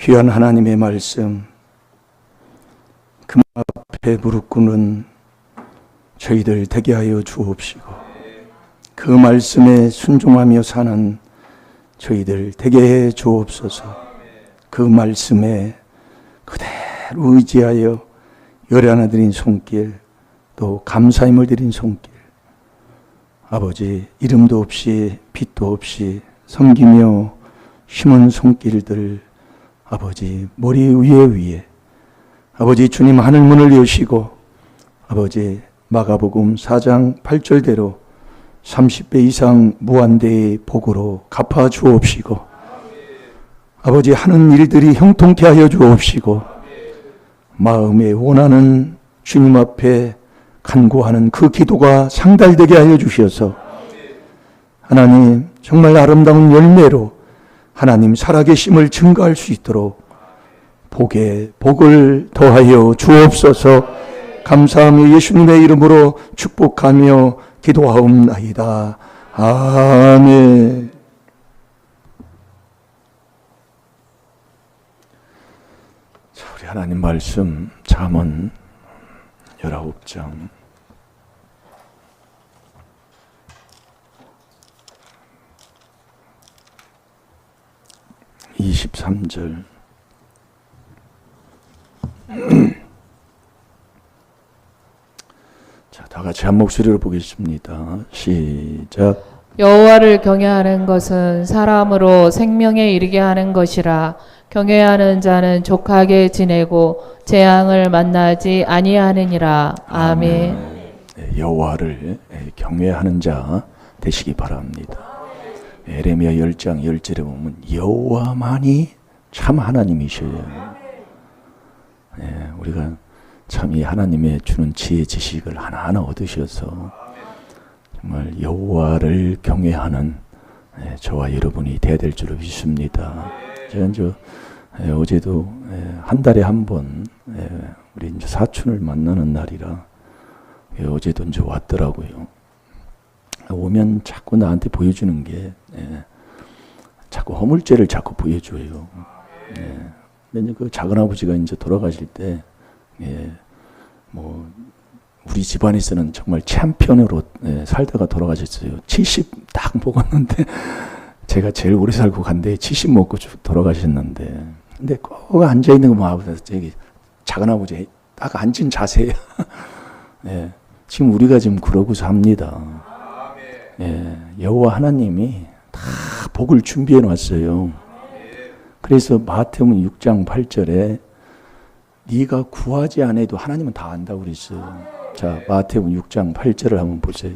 귀한 하나님의 말씀, 그 앞에 무릎 꿇는 저희들 되게 하여 주옵시고, 그 말씀에 순종하며 사는 저희들 되게 해 주옵소서. 그 말씀에 그대로 의지하여 열애 하나 드린 손길, 또 감사힘을 드린 손길, 아버지 이름도 없이 빛도 없이 섬기며 심은 손길들, 아버지 머리 위에 아버지 주님 하늘문을 여시고, 아버지 마가복음 4장 8절대로 30배 이상 무한대의 복으로 갚아 주옵시고, 아버지 하는 일들이 형통케 하여 주옵시고, 마음에 원하는 주님 앞에 간구하는 그 기도가 상달되게 하여 주셔서, 하나님 정말 아름다운 열매로 하나님 살아계심을 증거할 수 있도록 복에 복을 더하여 주옵소서. 감사하며 예수님의 이름으로 축복하며 기도하옵나이다. 아멘. 자, 우리 하나님 말씀 잠언 19장 23절. 자, 다 같이 한 목소리로 보겠습니다. 시작. 여호와를 경외하는 것은 사람으로 생명에 이르게 하는 것이라. 경외하는 자는 족하게 지내고 재앙을 만나지 아니하느니라. 아멘. 여호와를 경외하는 자 되시기 바랍니다. 에레미야 10장 10절에 보면 여호와만이 참 하나님이셔요. 우리가 참 이 하나님의 주는 지혜 지식을 하나하나 얻으셔서 정말 여호와를 경외하는 저와 여러분이 되어야 될 줄로 믿습니다. 제가 어제도 한 달에 한 번 우리 이제 사촌을 만나는 날이라 어제도 이제 왔더라고요. 오면 자꾸 나한테 보여주는 게 자꾸 허물죄를 자꾸 보여줘요. 근데 그 작은 아버지가 이제 돌아가실 때 뭐 우리 집안에서는 정말 챔피언으로 살다가 돌아가셨어요. 70 딱 먹었는데 제가 제일 오래 살고 간데 70 먹고 돌아가셨는데, 근데 꼭 앉아 있는 거 봐. 저기 작은 아버지 딱 앉은 자세야. 지금 우리가 지금 그러고 삽니다. 여호와 하나님이 다 복을 준비해 놨어요. 그래서 마태복음 6장 8절에 네가 구하지 않아도 하나님은 다 안다고 그랬어요. 자, 마태복음 6장 8절을 한번 보세요.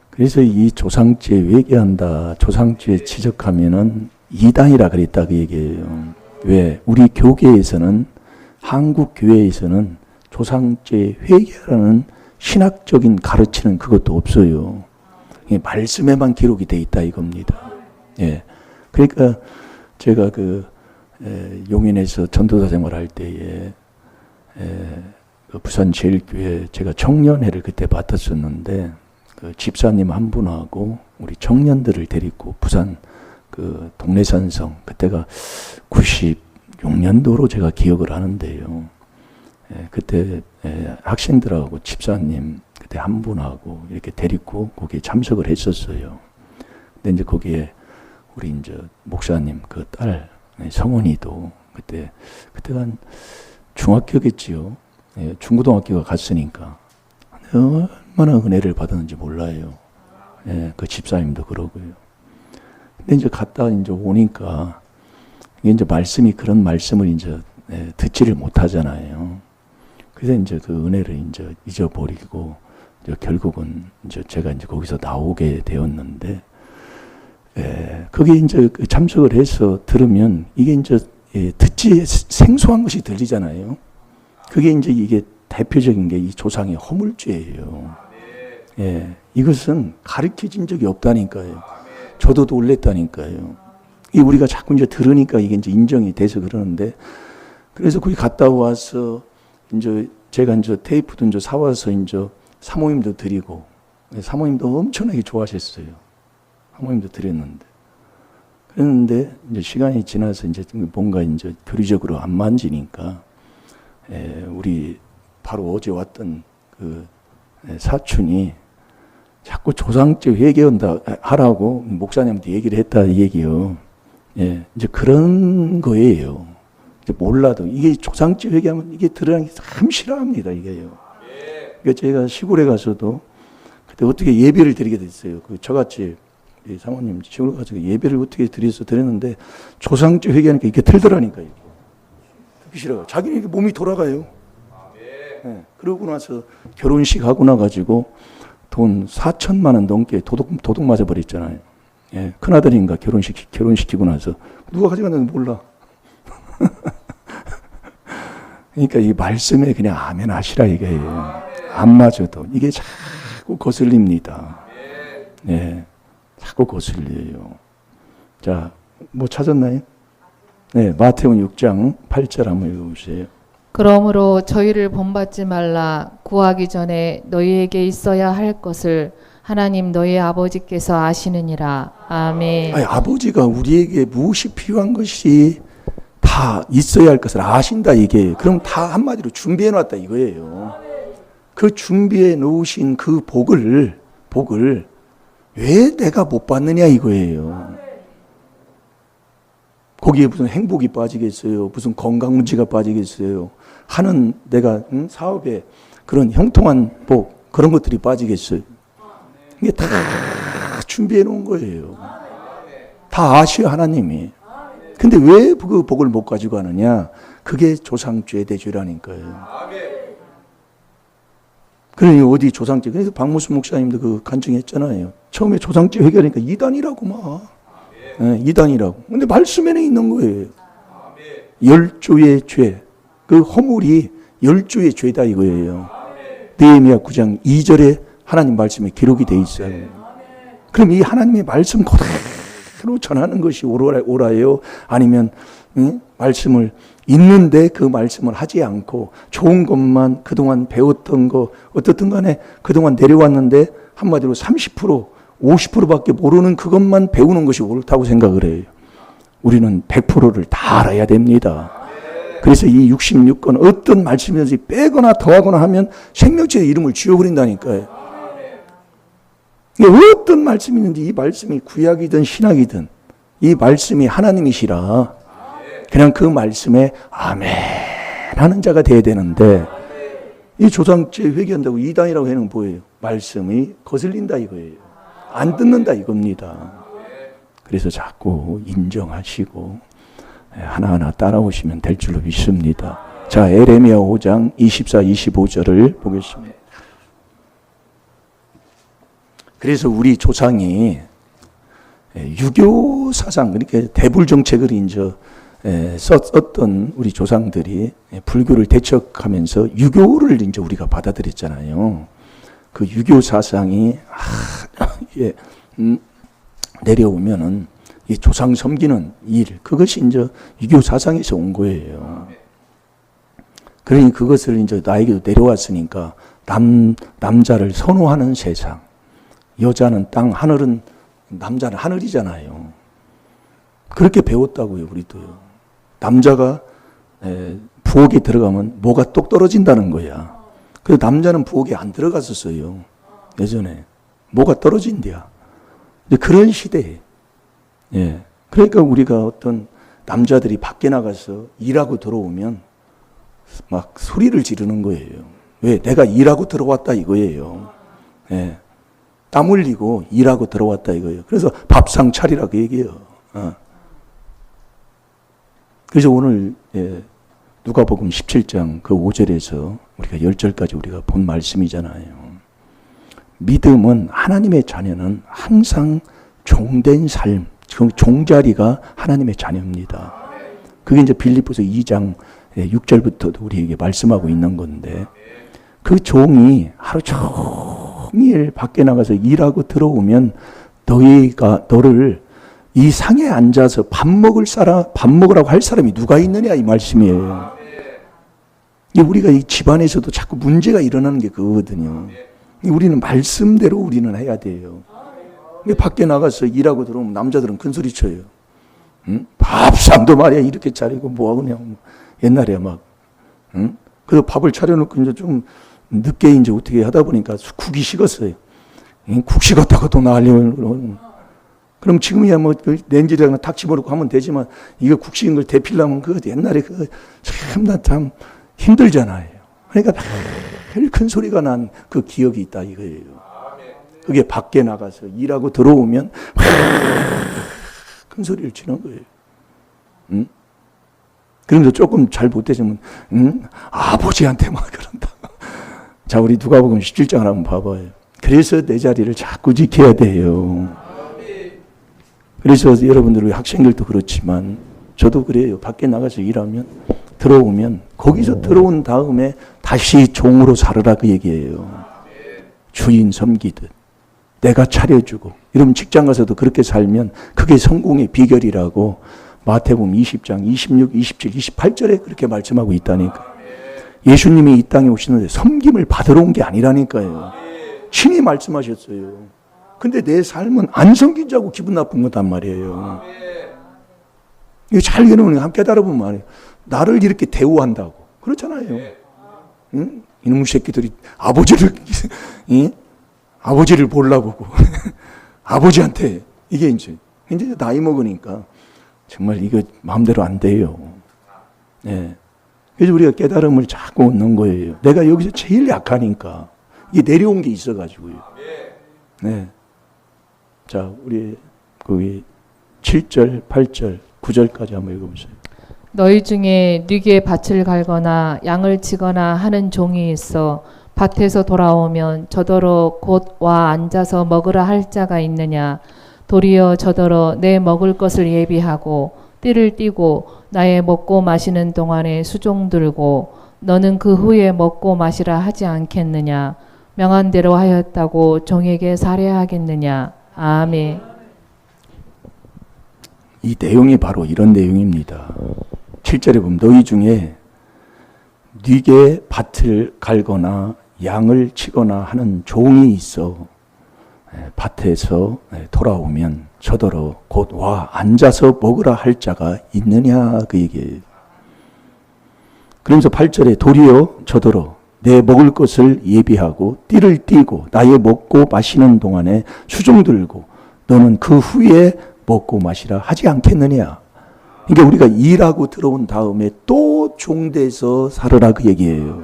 그래서 이 조상죄 회개한다, 조상죄 지적하면은 이단이라 그랬다 그 얘기예요. 왜? 우리 교계에서는, 한국 교회에서는 조상죄 회개하라는 신학적인 가르치는 그것도 없어요. 말씀에만 기록이 돼 있다 이겁니다. 그러니까 제가 용인에서 전도사 생활할 때에 그 부산 제일교회 제가 청년회를 그때 맡았었는데, 그 집사님 한 분하고 우리 청년들을 데리고 부산 그 동래산성, 그때가 96년도로 제가 기억을 하는데요. 그때 학생들하고 집사님 그때 한 분하고 이렇게 데리고 거기에 참석을 했었어요. 근데 이제 거기에 우리 이제 목사님 그 딸 성원이도 그때가 한 중학교겠지요. 중고등학교가 갔으니까 얼마나 은혜를 받았는지 몰라요. 그 집사님도 그러고요. 근데 이제 갔다 이제 오니까 이게 이제 말씀이 그런 말씀을 이제 듣지를 못하잖아요. 그래서 이제 그 은혜를 이제 잊어버리고 이제 결국은 이제 제가 이제 거기서 나오게 되었는데, 거기 이제 참석을 해서 들으면 이게 이제 듣지 생소한 것이 들리잖아요. 그게 이제 이게 대표적인 게 이 조상의 허물죄예요. 이것은 가르쳐진 적이 없다니까요. 저도 놀랬다니까요. 이 우리가 자꾸 이제 들으니까 이게 이제 인정이 돼서 그러는데, 그래서 거기 갔다 와서 이제 제가 이제 테이프도 이제 사와서 이제 사모님도 드리고, 사모님도 엄청나게 좋아하셨어요. 사모님도 드렸는데, 그런데 이제 시간이 지나서 이제 뭔가 이제 교리적으로 안 만지니까 우리 바로 어제 왔던 그 사촌이 자꾸 조상적 회개한다 하라고 목사님한테 얘기를 했다 이 얘기요. 예, 이제 그런 거예요. 이제 몰라도 이게 조상적 회개하면 이게 들으라는 게 참 싫어합니다 이게요. 그러니까 제가 시골에 가서도 그때 어떻게 예배를 드리게 됐어요. 그 저같이 사모님 시골에 가서 예배를 어떻게 드렸는데 조상적 회개하니까 이게 들더라니까 이게. 듣기 싫어요. 자기는 이게 몸이 돌아가요. 예, 그러고 나서 결혼식 하고 나가지고 돈 4천만 원 넘게 도둑 맞아버렸잖아요. 예, 큰아들인가 결혼시키고 나서 누가 가져갔는지 몰라. 그러니까 이 말씀에 그냥 아멘 하시라 이거예요. 안 맞아도 이게 자꾸 거슬립니다. 예, 자꾸 거슬려요. 자, 뭐 찾았나요? 네, 마태복음 6장 8절 한번 읽어보세요. 그러므로 저희를 본받지 말라. 구하기 전에 너희에게 있어야 할 것을 하나님 너희 아버지께서 아시느니라. 아멘. 아니, 아버지가 우리에게 무엇이 필요한 것이 다 있어야 할 것을 아신다 이게. 그럼 다 한마디로 준비해 놨다 이거예요. 그 준비해 놓으신 그 복을 왜 내가 못 받느냐 이거예요. 거기에 무슨 행복이 빠지겠어요? 무슨 건강 문제가 빠지겠어요? 하는 내가 사업에 그런 형통한 복 그런 것들이 빠지겠어요? 이게 다 준비해 놓은 거예요. 다 아셔 하나님이. 근데 왜 그 복을 못 가지고 가느냐? 그게 조상죄 대죄라니까요. 그러니 어디 조상죄. 그래서 박무수 목사님도 그 간증했잖아요. 처음에 조상죄 회개하니까 이단이라고 막. 네, 이단이라고. 근데 말씀에는 있는 거예요. 열조의 죄. 그 허물이 열조의 죄다 이거예요. 느헤미야 9장 2절에 하나님 말씀에 기록이 돼 있어요. 그럼 이 하나님의 말씀 그대로 전하는 것이 옳아요? 아니면 말씀을 있는데 그 말씀을 하지 않고 좋은 것만 그동안 배웠던 거 어떻든 간에 그동안 내려왔는데 한마디로 30% 50%밖에 모르는 그것만 배우는 것이 옳다고 생각을 해요. 우리는 100%를 다 알아야 됩니다. 그래서 이 66권 어떤 말씀이든지 빼거나 더하거나 하면 생명체의 이름을 지워버린다니까요. 어떤 말씀이 있는지 이 말씀이 구약이든 신약이든 이 말씀이 하나님이시라 그냥 그 말씀에 아멘 하는 자가 돼야 되는데 이 조상죄 회개한다고 이단이라고 하는 뭐예요? 말씀이 거슬린다 이거예요. 안 듣는다 이겁니다. 그래서 자꾸 인정하시고 하나하나 따라오시면 될 줄로 믿습니다. 자, 에레미야 5장 24, 25절을 보겠습니다. 그래서 우리 조상이 유교 사상, 그러니까 대불 정책을 이제 썼던 우리 조상들이 불교를 대척하면서 유교를 이제 우리가 받아들였잖아요. 그 유교 사상이 내려오면은 이 조상 섬기는 일, 그것이 이제 유교 사상에서 온 거예요. 그러니 그것을 이제 나에게도 내려왔으니까 남자를 선호하는 세상, 여자는 땅, 하늘은 남자는 하늘이잖아요. 그렇게 배웠다고요, 우리도요. 남자가 부엌에 들어가면 뭐가 똑 떨어진다는 거야. 그래서 남자는 부엌에 안 들어갔었어요. 예전에 뭐가 떨어진대야. 그런 시대에. 예. 그러니까 우리가 어떤 남자들이 밖에 나가서 일하고 들어오면 막 소리를 지르는 거예요. 왜? 내가 일하고 들어왔다 이거예요. 예. 땀 흘리고 일하고 들어왔다 이거예요. 그래서 밥상 차리라고 얘기해요. 그래서 오늘 누가복음 17장 그 5절에서 우리가 10절까지 우리가 본 말씀이잖아요. 믿음은 하나님의 자녀는 항상 종된 삶, 종자리가 하나님의 자녀입니다. 그게 이제 빌립보서 2장 6절부터도 우리에게 말씀하고 있는 건데 그 종이 하루 종일 밖에 나가서 일하고 들어오면 너를 이 상에 앉아서 밥 먹으라고 할 사람이 누가 있느냐 이 말씀이에요. 우리가 이 집안에서도 자꾸 문제가 일어나는 게 그거거든요. 우리는 말씀대로 우리는 해야 돼요. 밖에 나가서 일하고 들어오면 남자들은 큰소리 쳐요. 응? 밥상도 말이야 이렇게 차리고 뭐하고 그냥 옛날에 막 응? 그래서 밥을 차려놓고 이제 좀 늦게 이제 어떻게 하다 보니까 국이 식었어요. 국 식었다고 또 난리를. 그럼 지금이야 뭐 렌즈랑 탁 집어넣고 하면 되지만 이거 국 식은 걸 데피려면 그 옛날에 그 참 힘들잖아요. 그러니까 매일 큰 소리가 난 그 기억이 있다 이거예요. 그게 밖에 나가서 일하고 들어오면 큰 소리를 치는 거예요. 응? 그러면서 조금 잘 못되시면 아버지한테 막 그런다. 자, 우리 누가복음 17장을 한번 봐봐요. 그래서 내 자리를 자꾸 지켜야 돼요. 그래서 여러분들 학생들도 그렇지만 저도 그래요. 밖에 나가서 일하면 들어오면 거기서 들어온 다음에 다시 종으로 살으라 그 얘기예요. 주인 섬기듯 내가 차려주고 이러면 직장 가서도 그렇게 살면 그게 성공의 비결이라고 마태복음 20장 26, 27, 28절에 그렇게 말씀하고 있다니까. 예수님이 이 땅에 오시는데 섬김을 받으러 온 게 아니라니까요. 신이 말씀하셨어요. 근데 내 삶은 안 섬기자고 기분 나쁜 거단 말이에요. 이거 잘 여러분 깨달아보면 말이에요. 나를 이렇게 대우한다고. 그렇잖아요. 응? 이놈의 새끼들이 아버지를 몰라보고 아버지한테 이게 이제 나이 먹으니까 정말 이거 마음대로 안 돼요. 네. 그래서 우리가 깨달음을 자꾸 얻는 거예요. 내가 여기서 제일 약하니까 이게 내려온 게 있어가지고요. 네. 자, 우리 거기 7절, 8절, 9절까지 한번 읽어보세요. 너희 중에 뉘게 밭을 갈거나 양을 치거나 하는 종이 있어 밭에서 돌아오면 저더러 곧 와 앉아서 먹으라 할 자가 있느냐. 도리어 저더러 내 먹을 것을 예비하고 띠를 띠고 나의 먹고 마시는 동안에 수종 들고 너는 그 후에 먹고 마시라 하지 않겠느냐. 명한 대로 하였다고 종에게 살해하겠느냐. 아멘. 이 내용이 바로 이런 내용입니다. 7절에 보면 너희 중에 네게 밭을 갈거나 양을 치거나 하는 종이 있어 밭에서 돌아오면 저더러 곧 와 앉아서 먹으라 할 자가 있느냐 그 얘기예요. 그러면서 8절에 도리어 저더러 내 먹을 것을 예비하고 띠를 띠고 나의 먹고 마시는 동안에 수종 들고 너는 그 후에 먹고 마시라 하지 않겠느냐. 그러니까 우리가 일하고 들어온 다음에 또 종돼서 살으라 그 얘기예요.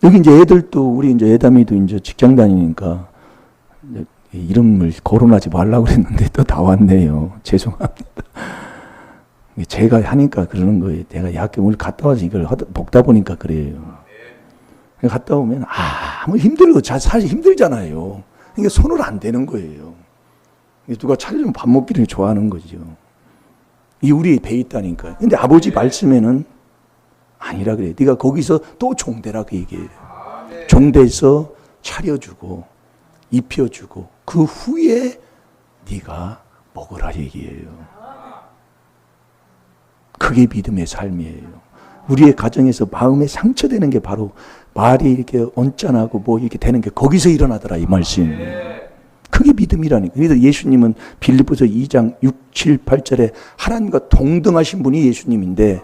여기 이제 애들도 우리 이제 애담이도 이제 직장 다니니까 이름을 거론하지 말라고 그랬는데 또 다 왔네요. 죄송합니다. 제가 하니까 그러는 거예요. 내가 약간 오늘 갔다 와서 이걸 먹다 보니까 그래요. 갔다 오면 뭐 힘들고 사실 힘들잖아요. 그러니까 손을 안 대는 거예요. 누가 차려주면 밥 먹기를 좋아하는 거죠. 이 우리의 배 있다니까요. 근데 아버지 말씀에는 아니라 그래요. 네가 거기서 또 종대라 그 얘기예요. 종대서 차려주고 입혀주고 그 후에 네가 먹으라 얘기예요. 그게 믿음의 삶이에요. 우리의 가정에서 마음에 상처되는 게 바로 말이 이렇게 언짢하고 뭐 이렇게 되는 게 거기서 일어나더라 이 말씀이에요. 그게 믿음이라니까. 그래서 예수님은 빌립보서 2장 6, 7, 8절에 하나님과 동등하신 분이 예수님인데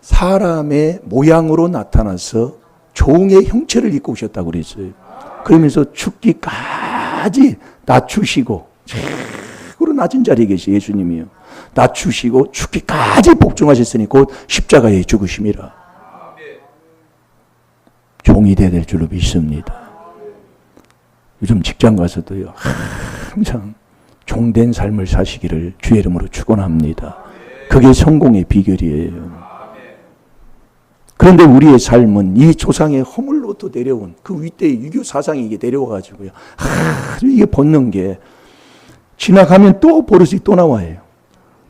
사람의 모양으로 나타나서 종의 형체를 입고 오셨다고 그랬어요. 그러면서 죽기까지 낮추시고 최고로 낮은 자리에 계시 예수님이요. 낮추시고 죽기까지 복종하셨으니 곧 십자가에 죽으심이라. 종이 되야 될 줄로 믿습니다. 요즘 직장 가서도요. 항상 종된 삶을 사시기를 주의 이름으로 축원합니다. 그게 성공의 비결이에요. 그런데 우리의 삶은 이 조상의 허물로부터 내려온 그 윗대의 유교 사상이 이게 내려와가지고요. 이게 벗는 게 지나가면 또 버릇이 또 나와요.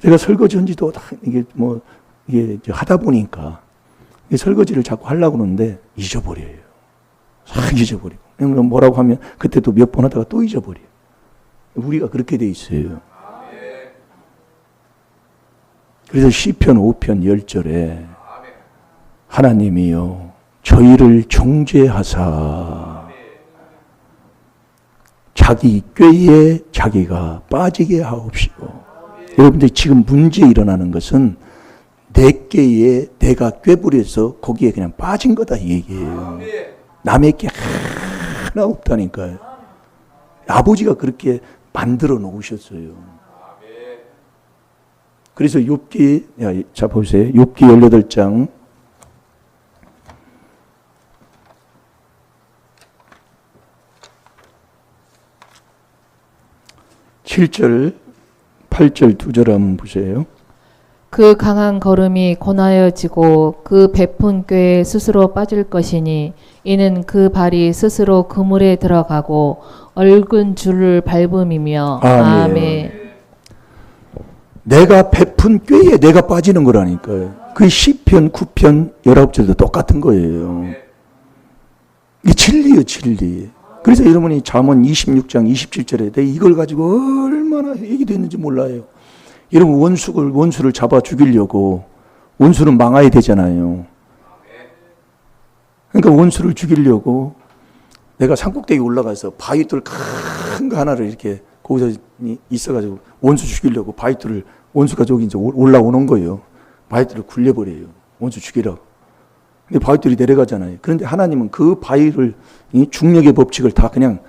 제가 설거지 한지도 이게 하다 보니까 설거지를 자꾸 하려고 하는데 잊어버려요. 잊어버리고. 뭐라고 하면 그때 또 몇 번 하다가 또 잊어버려요. 우리가 그렇게 돼 있어요. 그래서 시편 5편 10절에 하나님이여 저희를 정죄하사 자기 꾀에 자기가 빠지게 하옵시고. 여러분들 지금 문제 일어나는 것은 내 꾀에 내가 꾀부려서 거기에 그냥 빠진 거다 이 얘기예요. 남의 꾀 하나 없다니까요. 아버지가 그렇게 만들어 놓으셨어요. 그래서 욥기, 자 보세요. 욥기 18장 7절, 8절 두 절 한번 보세요. 그 강한 걸음이 고나여지고 그 베푼 꾀에 스스로 빠질 것이니 이는 그 발이 스스로 그물에 들어가고 얽은 줄을 밟음이며. 아멘. 내가 베푼 꾀에 내가 빠지는 거라니까요. 그 시편 9편 19절도 똑같은 거예요. 이게 진리예요, 진리. 그래서 여러분이 잠언 26장 27절에 내가 이걸 가지고 얼마나 얘기됐는지 몰라요. 여러분 원수를 잡아 죽이려고 원수는 망해야 되잖아요. 그러니까 원수를 죽이려고 내가 산꼭대기 올라가서 바위돌 큰 거 하나를 이렇게 거기서 있어가지고 원수 죽이려고 바위돌을 원수가 저기 이제 올라오는 거예요. 바위돌을 굴려버려요. 원수 죽이라고. 근데 바위돌이 내려가잖아요. 그런데 하나님은 그 바위를 이 중력의 법칙을 다 그냥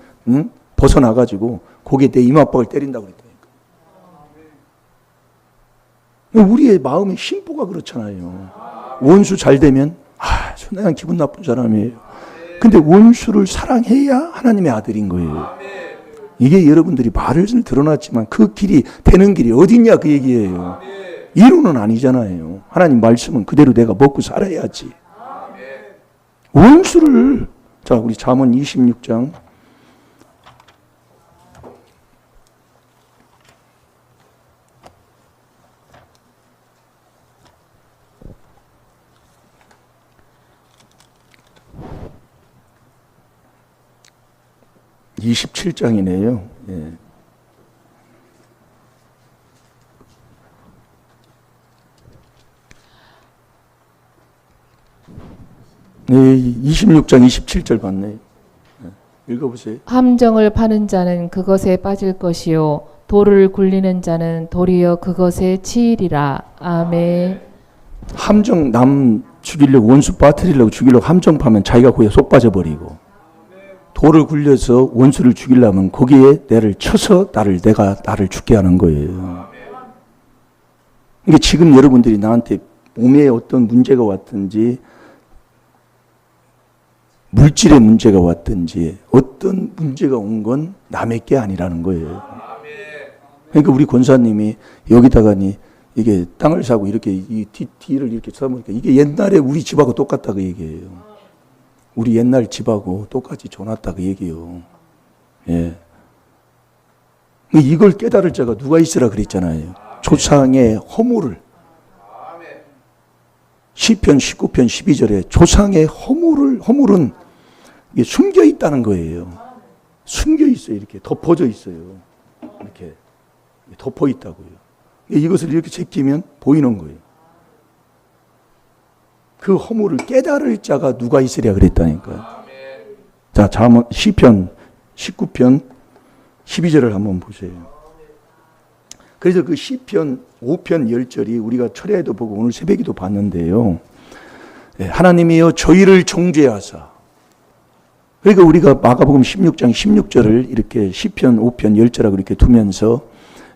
벗어나가지고 거기에 내 이마박을 때린다고 그랬다니까. 우리의 마음의 심보가 그렇잖아요. 원수 잘 되면 내가 기분 나쁜 사람이에요. 근데 원수를 사랑해야 하나님의 아들인 거예요. 이게 여러분들이 말을 드러났지만 그 길이 되는 길이 어딨냐 그 얘기예요. 이론은 아니잖아요. 하나님 말씀은 그대로 내가 먹고 살아야지. 원수를, 자 우리 잠언 26장 27장이네요. 예. 네, 26장 27절 봤네요. 네, 읽어보세요. 함정을 파는 자는 그것에 빠질 것이요 돌을 굴리는 자는 도리어 그것에 치이리라. 아멘. 함정 남 죽이려고 원수 빠뜨리려고 죽이려고 함정 파면 자기가 거기에 속 빠져버리고 돌을 굴려서 원수를 죽이려면 거기에 내를 쳐서 나를 죽게 하는 거예요. 그러니까 지금 여러분들이 나한테 몸에 어떤 문제가 왔든지 물질의 문제가 왔든지 어떤 문제가 온 건 남의 게 아니라는 거예요. 그러니까 우리 권사님이 여기다가니 이게 땅을 사고 이렇게 이 뒤를 이렇게 쳐보니까 이게 옛날에 우리 집하고 똑같다 그 얘기예요. 우리 옛날 집하고 똑같이 줘놨다 그 얘기예요. 예. 이걸 깨달을 자가 누가 있으라 그랬잖아요. 조상의 허물을. 시편 19편 12절에 조상의 허물은 이게 숨겨 있다는 거예요. 숨겨 있어요. 이렇게 덮어져 있어요. 이렇게 덮어 있다고요. 이것을 이렇게 제끼면 보이는 거예요. 그 허물을 깨달을 자가 누가 있으랴 그랬다니까요. 자, 잠언 시편 19편 12절을 한번 보세요. 그래서 그 시편 5편 10절이 우리가 철야에도 보고 오늘 새벽에도 봤는데요. 하나님이여 저희를 정죄하사. 그러니까 우리가 마가복음 16장 16절을 이렇게 시편 5편 10절하고 이렇게 두면서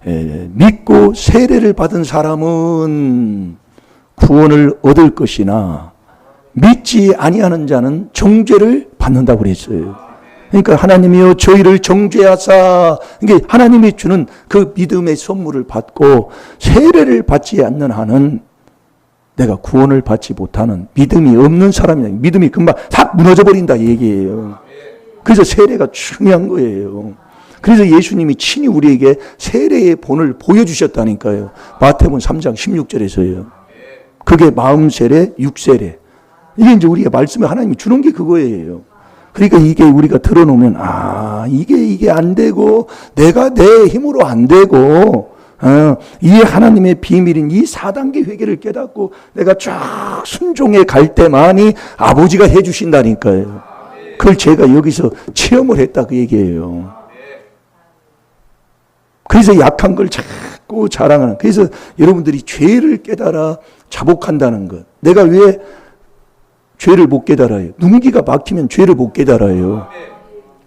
믿고 세례를 받은 사람은 구원을 얻을 것이나 믿지 아니하는 자는 정죄를 받는다고 그랬어요. 그러니까 하나님이여 저희를 정죄하사. 그러니까 하나님이 주는 그 믿음의 선물을 받고 세례를 받지 않는 한은 내가 구원을 받지 못하는 믿음이 없는 사람이다. 믿음이 금방 다 무너져 버린다 이 얘기예요. 그래서 세례가 중요한 거예요. 그래서 예수님이 친히 우리에게 세례의 본을 보여주셨다니까요. 마태복음 3장 16절에서요. 그게 마음 세례, 육 세례. 이게 이제 우리가 말씀에 하나님이 주는 게 그거예요. 그러니까 이게 우리가 들어놓으면 이게 안 되고 내가 내 힘으로 안 되고 이 하나님의 비밀인 이 4단계 회개를 깨닫고 내가 쫙 순종해 갈 때만이 아버지가 해 주신다니까요. 그걸 제가 여기서 체험을 했다 그 얘기예요. 그래서 약한 걸 자꾸 자랑하는. 그래서 여러분들이 죄를 깨달아 자복한다는 것. 내가 왜 죄를 못 깨달아요? 눈기가 막히면 죄를 못 깨달아요.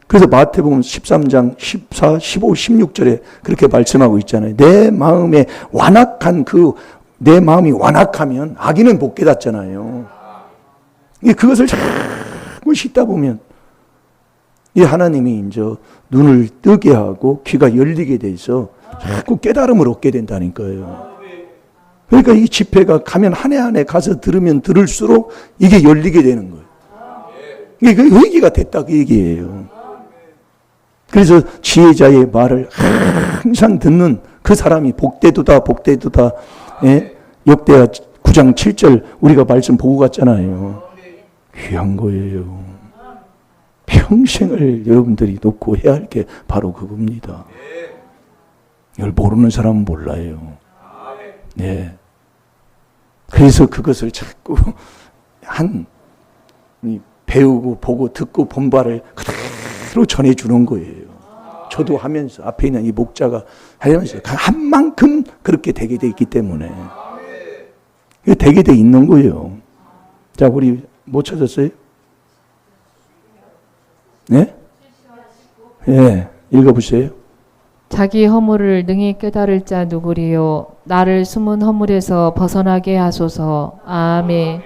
그래서 마태복음 13장 14, 15, 16절에 그렇게 말씀하고 있잖아요. 내 마음에 완악한 내 마음이 완악하면 악인은 못 깨닫잖아요. 그것을 자꾸 씻다 보면 이 하나님이 이제 눈을 뜨게 하고 귀가 열리게 돼서 자꾸 깨달음을 얻게 된다니까요. 그러니까 이 집회가 가면 한 해 한 해 가서 들으면 들을수록 이게 열리게 되는 거예요. 이게 그 회개가 됐다 그 얘기예요. 그래서 지혜자의 말을 항상 듣는 그 사람이 복되도다 복되도다. 예? 역대하 9장 7절 우리가 말씀 보고 갔잖아요. 귀한 거예요. 평생을 여러분들이 놓고 해야 할 게 바로 그겁니다. 이걸 모르는 사람은 몰라요. 네. 그래서 그것을 자꾸 배우고 보고 듣고 본 바를 그대로 전해주는 거예요. 저도 하면서 앞에 있는 이 목자가 하면서 한 만큼 그렇게 되게 돼 있기 때문에 되게 돼 있는 거예요. 자, 우리 못 찾았어요? 네? 예, 읽어보세요. 자기 허물을 능히 깨달을 자 누구리요? 나를 숨은 허물에서 벗어나게 하소서. 아멘.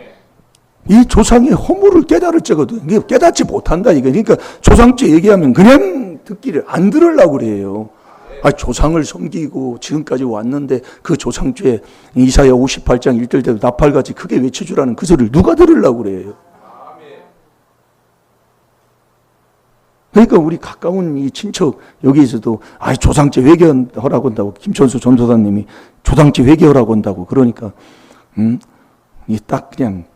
이 조상의 허물을 깨달을 자거든. 이게 깨닫지 못한다 이거. 그러니까 조상죄 얘기하면 그냥 듣기를 안 들으려고 그래요. 조상을 섬기고 지금까지 왔는데 그 조상죄 이사야 58장 1절대로 나팔같이 크게 외쳐주라는 그 소리를 누가 들으려고 그래요. 그러니까 우리 가까운 이 친척 여기에서도 조상죄 회개하라고 한다고 김천수 전도사님이 조상죄 회개하라고 한다고 그러니까 이 딱 그냥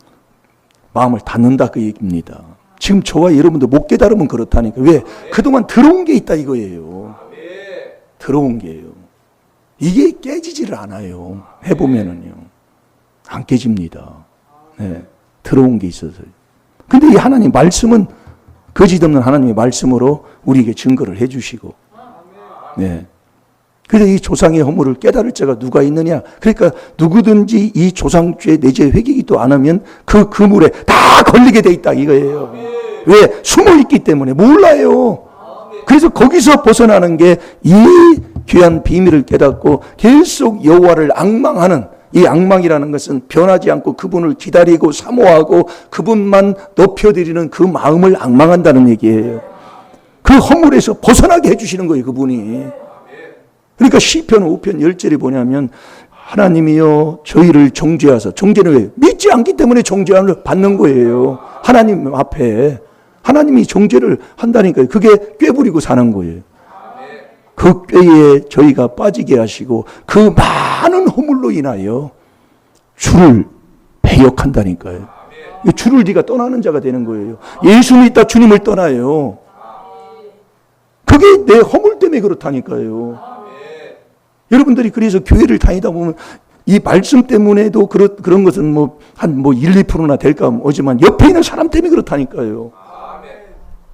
마음을 닫는다 그 얘기입니다. 지금 저와 여러분도 못 깨달으면 그렇다니까. 왜? 그동안 들어온 게 있다 이거예요. 들어온 게요. 이게 깨지지를 않아요. 해보면은요. 안 깨집니다. 네. 들어온 게 있어서요. 근데 이 하나님 말씀은 거짓 없는 하나님의 말씀으로 우리에게 증거를 해주시고, 네. 그래서 이 조상의 허물을 깨달을 자가 누가 있느냐? 그러니까 누구든지 이 조상죄 내재 회개기도 안 하면 그 그물에 다 걸리게 돼 있다 이거예요. 왜? 숨어 있기 때문에 몰라요. 그래서 거기서 벗어나는 게 이 귀한 비밀을 깨닫고 계속 여호와를 앙망하는 이 앙망이라는 것은 변하지 않고 그분을 기다리고 사모하고 그분만 높여드리는 그 마음을 앙망한다는 얘기예요. 그 허물에서 벗어나게 해주시는 거예요, 그분이. 그러니까 시편 5편 10절이 뭐냐면 하나님이여 저희를 정죄하사. 정죄는 왜? 믿지 않기 때문에 정죄함을 받는 거예요. 하나님 앞에. 하나님이 정죄를 한다니까요. 그게 꾀부리고 사는 거예요. 그 꾀에 저희가 빠지게 하시고 그 많은 허물로 인하여 주를 배역한다니까요. 주를 네가 떠나는 자가 되는 거예요. 예수 믿다 주님을 떠나요. 그게 내 허물 때문에 그렇다니까요. 여러분들이 그래서 교회를 다니다 보면 이 말씀 때문에도 그런 것은 한 1, 2%나 될까 하지만 옆에 있는 사람 때문에 그렇다니까요.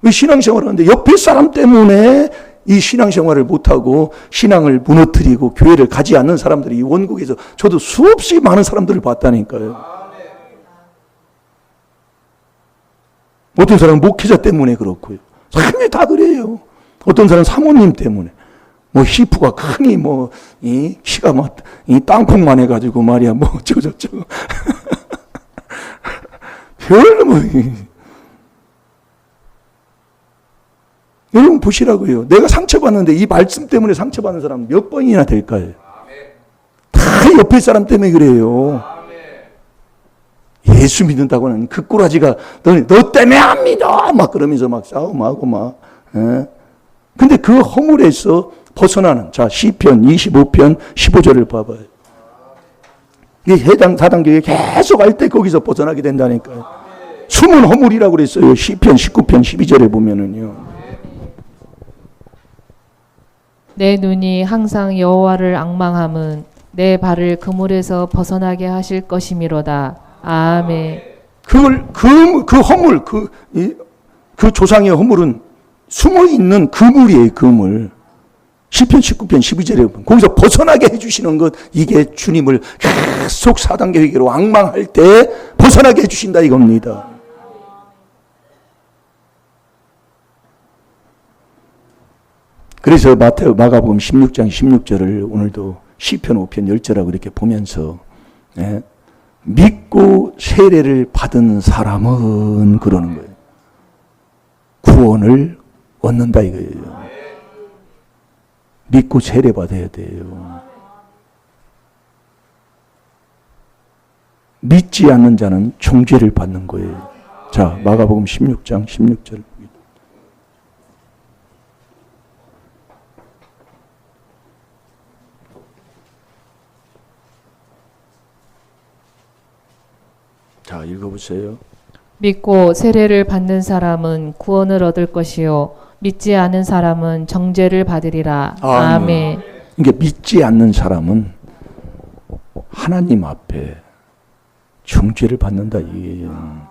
신앙생활을 하는데 옆에 사람 때문에 이 신앙생활을 못하고 신앙을 무너뜨리고 교회를 가지 않는 사람들이 이 원국에서 저도 수없이 많은 사람들을 봤다니까요. 어떤 사람은 목회자 때문에 그렇고요. 사람이 다 그래요. 어떤 사람은 사모님 때문에. 히프가 크니 키가 이 땅콩만 해가지고 말이야 저거. 별로 여러분 보시라고요. 내가 상처받는데 이 말씀 때문에 상처받는 사람 몇 번이나 될까요? 다 옆에 사람 때문에 그래요. 예수 믿는다고는 그 꼬라지가 너 때문에 안 믿어 막 그러면서 막 싸움하고 막. 근데 그 허물에서 벗어나는 시편 25편 15절을 봐봐요. 이게 해당 4단계에 계속 할 때 거기서 벗어나게 된다니까요. 숨은 허물이라고 그랬어요. 시편 19편 12절에 보면은요. 내 눈이 항상 여호와를 앙망함은 내 발을 그물에서 벗어나게 하실 것이미로다. 아멘. 그 허물, 그 조상의 허물은 숨어 있는 그물이에요, 그물. 시편 19편 12절에 보면 거기서 벗어나게 해주시는 것, 이게 주님을 계속 4단계 회개로 앙망할 때 벗어나게 해주신다 이겁니다. 그래서 마가복음 16장 16절을 오늘도 시편 5편 10절하고 이렇게 보면서 믿고 세례를 받은 사람은 그러는 거예요. 구원을 얻는다 이거예요. 믿고 세례 받아야 돼요. 믿지 않는 자는 정죄를 받는 거예요. 자, 마가복음 16장 16절. 자, 읽어보세요. 믿고 세례를 받는 사람은 구원을 얻을 것이요 믿지 않은 사람은 정죄를 받으리라. 아멘. 그러니까 믿지 않는 사람은 하나님 앞에 정죄를 받는다 이게요.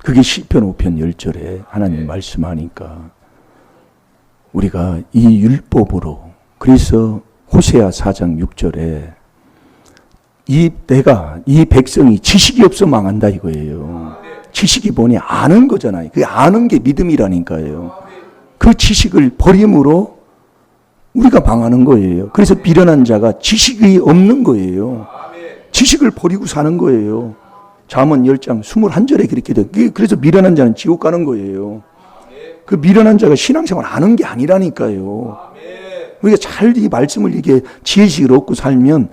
그게 시편 5편 10절에 하나님 말씀하니까 우리가 이 율법으로, 그래서 호세아 4장 6절에 이 백성이 지식이 없어 망한다 이거예요. 지식이 뭐니? 아는 거잖아요. 그 아는 게 믿음이라니까요. 그 지식을 버림으로 우리가 망하는 거예요. 그래서 미련한 자가 지식이 없는 거예요. 지식을 버리고 사는 거예요. 잠언 10장 21절에 그렇게 돼. 그래서 미련한 자는 지옥 가는 거예요. 그 미련한 자가 신앙생활 아는 게 아니라니까요. 우리가 잘 이 말씀을 이게 지혜식을 얻고 살면,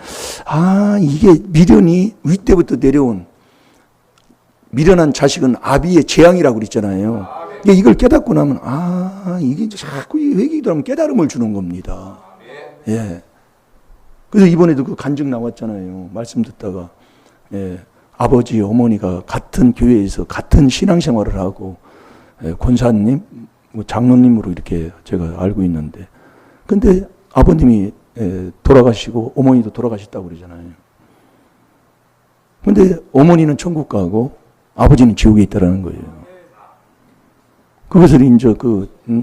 이게 미련이 윗대부터 내려온, 미련한 자식은 아비의 재앙이라고 그랬잖아요. 이걸 깨닫고 나면, 이게 자꾸 회개기도 하면 깨달음을 주는 겁니다. 예. 그래서 이번에도 그 간증 나왔잖아요. 말씀 듣다가, 아버지, 어머니가 같은 교회에서 같은 신앙생활을 하고, 권사님, 장로님으로 이렇게 제가 알고 있는데, 근데 아버님이 돌아가시고 어머니도 돌아가셨다고 그러잖아요. 근데 어머니는 천국 가고 아버지는 지옥에 있다라는 거예요. 그것을 이제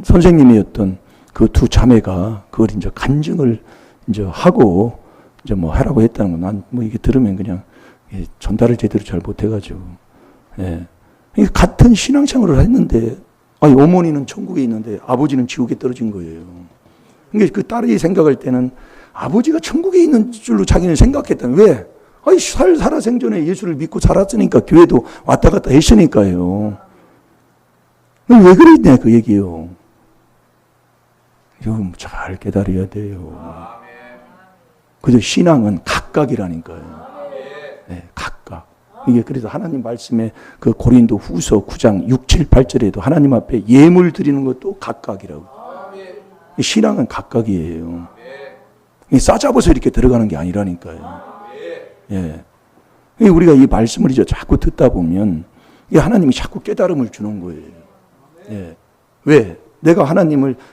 선생님이었던 그 두 자매가 그걸 이제 간증을 이제 하고 이제 뭐 하라고 했다는 거, 난 뭐 이게 들으면 그냥 전달을 제대로 잘 못해가지고, 같은 신앙생활을 했는데, 어머니는 천국에 있는데 아버지는 지옥에 떨어진 거예요. 그러니까 그 딸이 생각할 때는 아버지가 천국에 있는 줄로 자기는 생각했다는. 왜? 살아생전에 예수를 믿고 살았으니까 교회도 왔다 갔다 했으니까요. 왜 그랬냐 그 얘기요. 이거 잘 깨달아야 돼요. 그래서 신앙은 각각이라니까요. 각각. 이게 그래서 하나님 말씀에 그 고린도 후서 9장 6, 7, 8절에도 하나님 앞에 예물 드리는 것도 각각이라고. 신앙은 각각이에요. 싸잡아서 이렇게 들어가는 게 아니라니까요. 우리가 이 말씀을 이제 자꾸 듣다 보면 하나님이 자꾸 깨달음을 주는 거예요. 왜? 내가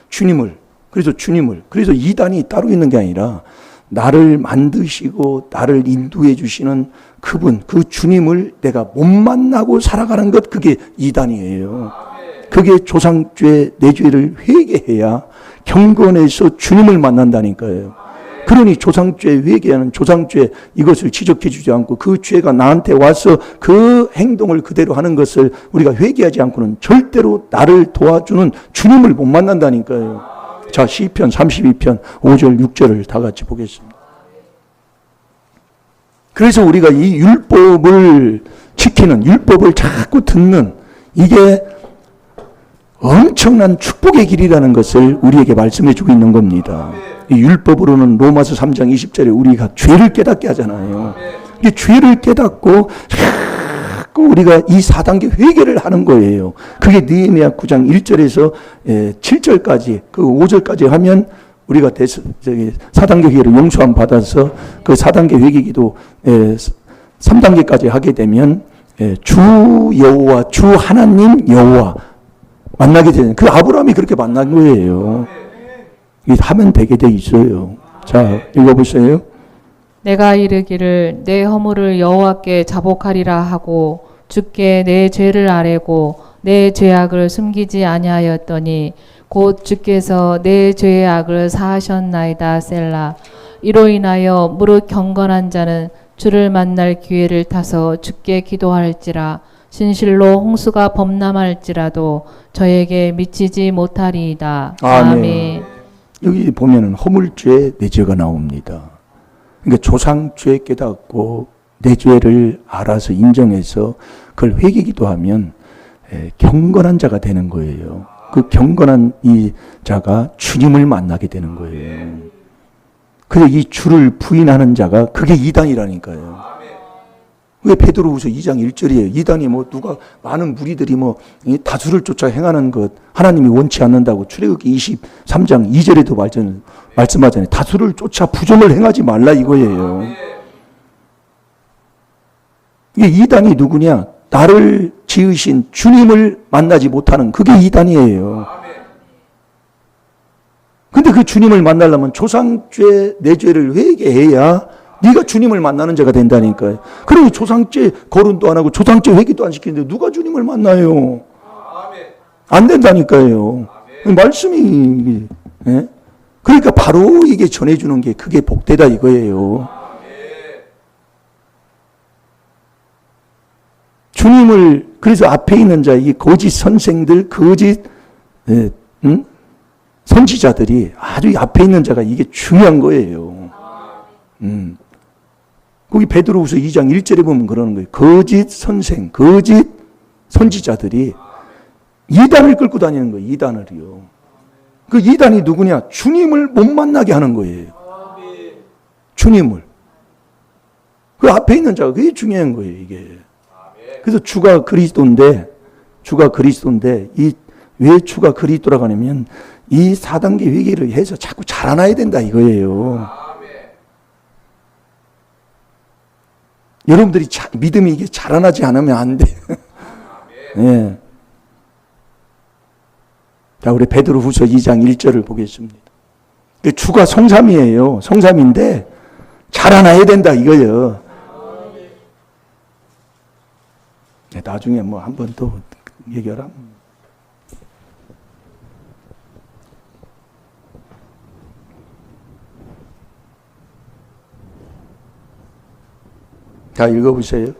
주님을, 그래서 이단이 따로 있는 게 아니라 나를 만드시고 나를 인도해 주시는 그분, 그 주님을 내가 못 만나고 살아가는 것, 그게 이단이에요. 그게 조상죄, 내 죄를 회개해야 경건해서 주님을 만난다니까요. 그러니 조상죄 회개하는 조상죄 이것을 지적해 주지 않고 그 죄가 나한테 와서 그 행동을 그대로 하는 것을 우리가 회개하지 않고는 절대로 나를 도와주는 주님을 못 만난다니까요. 자, 시편 32편 5절 6절을 다 같이 보겠습니다. 그래서 우리가 이 율법을 지키는, 율법을 자꾸 듣는, 이게 엄청난 축복의 길이라는 것을 우리에게 말씀해 주고 있는 겁니다. 이 율법으로는 로마서 3장 20절에 우리가 죄를 깨닫게 하잖아요. 이 죄를 깨닫고 자꾸 우리가 이 4단계 회개를 하는 거예요. 그게 느헤미야 9장 1절에서 7절까지, 그 5절까지 하면 우리가 4단계 회개를 용서함 받아서 그 4단계 회개기도 3단계까지 하게 되면 주 여호와, 주 하나님 여호와 만나게 되는, 그 아브라함이 그렇게 만난 거예요. 이게 하면 되게 돼 있어요. 자, 읽어보세요. 내가 이르기를 내 허물을 여호와께 자복하리라 하고 주께 내 죄를 아뢰고 내 죄악을 숨기지 아니하였더니 곧 주께서 내 죄의 악을 사하셨나이다. 셀라. 이로 인하여 무릇 경건한 자는 주를 만날 기회를 타서 주께 기도할지라. 신실로 홍수가 범람할지라도 저에게 미치지 못하리이다. 아멘. 여기 보면은 허물죄, 내 죄가 나옵니다. 그러니까 조상죄 깨닫고 내 죄를 알아서 인정해서 그걸 회개기도 하면 경건한 자가 되는 거예요. 그 경건한 이 자가 주님을 만나게 되는 거예요. 그래서 이 주를 부인하는 자가 그게 이단이라니까요. 왜 베드로후서 2장 1절이에요. 이단이 뭐 누가 많은 무리들이 뭐 다수를 쫓아 행하는 것 하나님이 원치 않는다고 출애굽기 23장 2절에도 말씀하잖아요. 다수를 쫓아 부정을 행하지 말라 이거예요. 이게 이단이 누구냐? 나를 지으신 주님을 만나지 못하는 그게 이단이에요. 근데 그 주님을 만나려면 조상죄 내 죄를 회개해야 네가 주님을 만나는 자가 된다니까요. 그러니 조상죄 거론도 안 하고 조상죄 회개도 안 시키는데 누가 주님을 만나요? 안 된다니까요. 말씀이 그러니까 바로 이게 전해주는 게 그게 복되다 이거예요. 주님을 그래서 앞에 있는 자 이 거짓 선생들 거짓 선지자들이 아주 앞에 있는 자가 이게 중요한 거예요. 거기 베드로후서 2장 1절에 보면 그러는 거예요. 거짓 선생, 거짓 선지자들이 이단을 끌고 다니는 거예요. 이단을요. 그 이단이 누구냐? 주님을 못 만나게 하는 거예요. 주님을. 그 앞에 있는 자가 그게 중요한 거예요. 이게. 그래서 주가 그리스도인데 왜 주가 그리스도라고 하냐면 이 4단계 회개를 해서 자꾸 자라나야 된다 이거예요. 여러분들이 믿음이 이게 자라나지 않으면 안 돼. 예. 자, 우리 베드로후서 2장 1절을 보겠습니다. 주가 성삼이에요. 성삼인데 자라나야 된다 이거예요. 나중에 뭐 한 번 더 얘기하라. 자, 읽어보세요.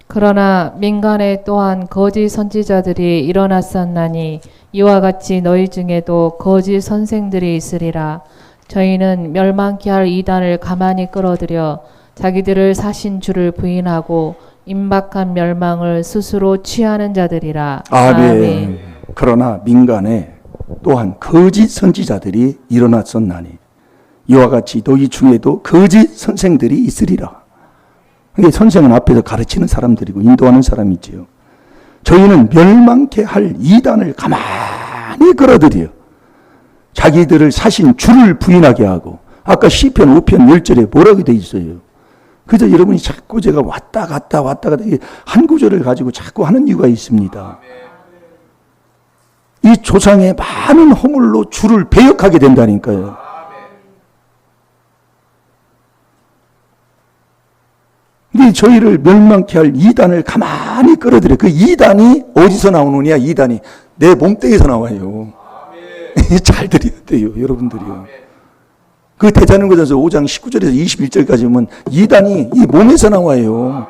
그러나 민간에 또한 거짓 선지자들이 일어났었나니 이와 같이 너희 중에도 거짓 선생들이 있으리라. 저희는 멸망케 할 이단을 가만히 끌어들여 자기들을 사신 주를 부인하고 임박한 멸망을 스스로 취하는 자들이라. 아멘. 그러나 민간에 또한 거짓 선지자들이 일어났었나니 이와 같이 너희 중에도 거짓 선생들이 있으리라. 이게 선생은 앞에서 가르치는 사람들이고 인도하는 사람이지요. 저희는 멸망케 할 이단을 가만히 끌어들여 자기들을 사신 주를 부인하게 하고 아까 시편 5편 10절에 뭐라고 돼 있어요. 그래서 여러분이 자꾸 제가 왔다 갔다 한 구절을 가지고 자꾸 하는 이유가 있습니다. 이 조상의 많은 허물로 주를 배역하게 된다니까요. 근데 저희를 멸망케 할 이단을 가만히 끌어들여. 그 이단이 어디서 나오느냐? 이단이 내 몸뚱이에서 나와요. 잘 들어야 돼요, 여러분들이요. 그 대자는고전서 5장 19절에서 21절까지 보면 이단이 이 몸에서 나와요.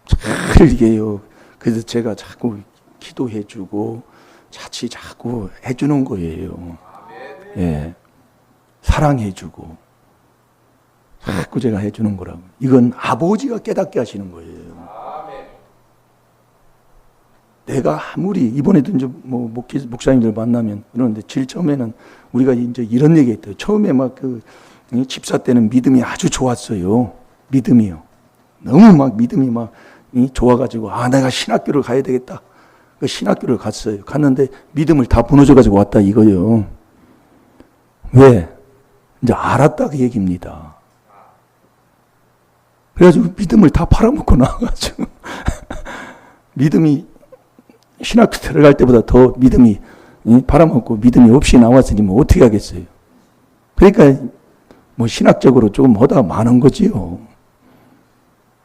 잘 얘기해요. 그래서 제가 자꾸 기도해주고 자꾸 해주는 거예요. 예, 사랑해주고 자꾸 제가 해주는 거라고. 이건 아버지가 깨닫게 하시는 거예요. 내가 아무리 이번에도 이제 뭐 목사님들 만나면 그러는데 제일 처음에는 우리가 이제 이런 얘기했대요. 처음에 막 그 집사 때는 믿음이 아주 좋았어요. 믿음이요. 너무 막 믿음이 막 좋아가지고 내가 신학교를 가야 되겠다. 그 신학교를 갔어요. 갔는데 믿음을 다 무너져가지고 왔다 이거요. 왜? 이제 알았다 그 얘기입니다. 그래가지고 믿음을 다 팔아먹고 나와가지고 믿음이 신학교 들어갈 때보다 더 믿음이 팔아먹고 믿음이 없이 나왔으니 뭐 어떻게 하겠어요. 그러니까 뭐 신학적으로 조금 허다 많은 거지요.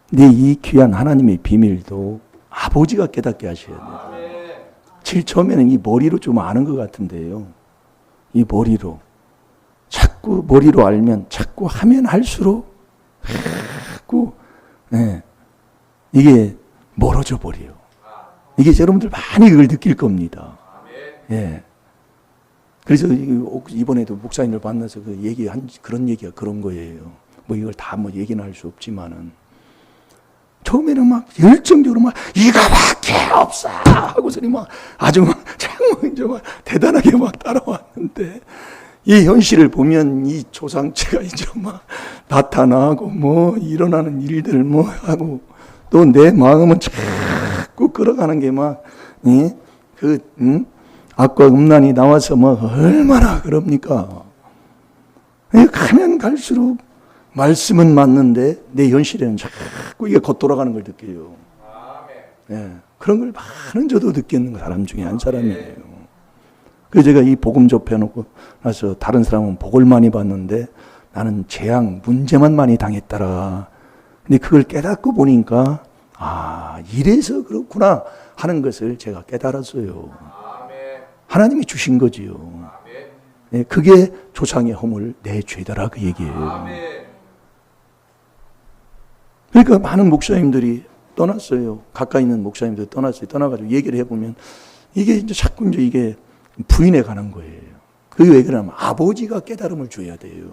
근데 이 귀한 하나님의 비밀도 아버지가 깨닫게 하셔야 돼요. 제일 처음에는 이 머리로 좀 아는 것 같은데요. 이 머리로. 자꾸 머리로 알면 자꾸 하면 할수록 자꾸 이게 멀어져 버려요. 이게 여러분들 많이 그걸 느낄 겁니다. 예. 그래서 이번에도 목사님을 만나서 그 얘기한 그런 얘기가 그런 거예요. 뭐 이걸 다 뭐 얘기는 할 수 없지만은 처음에는 막 열정적으로 막 이거밖에 없어 하고서니 막 아주 막 이제 막 대단하게 막 따라왔는데 이 현실을 보면 이 조상체가 이제 막 나타나고 뭐 일어나는 일들 뭐 하고 또 내 마음은 자꾸 끌어가는 게 막 악과 음란이 나와서 막 얼마나 그럽니까? 가면 갈수록 말씀은 맞는데 내 현실에는 자꾸 이게 겉돌아가는 걸 느껴요. 예, 그런 걸 많은 저도 느끼는 사람 중에 한 사람이에요. 그래서 제가 이 복음 접해놓고 나서 다른 사람은 복을 많이 받는데 나는 재앙, 문제만 많이 당했더라. 근데 그걸 깨닫고 보니까 이래서 그렇구나 하는 것을 제가 깨달았어요. 하나님이 주신 거지요. 네, 그게 조상의 허물 내 죄더라 그 얘기예요. 그러니까 많은 목사님들이 떠났어요. 가까이 있는 목사님들이 떠났어요. 떠나가지고 얘기를 해보면 이게 이제 자꾸 이제 이게 부인해 가는 거예요. 그게 왜 그러냐면 아버지가 깨달음을 줘야 돼요.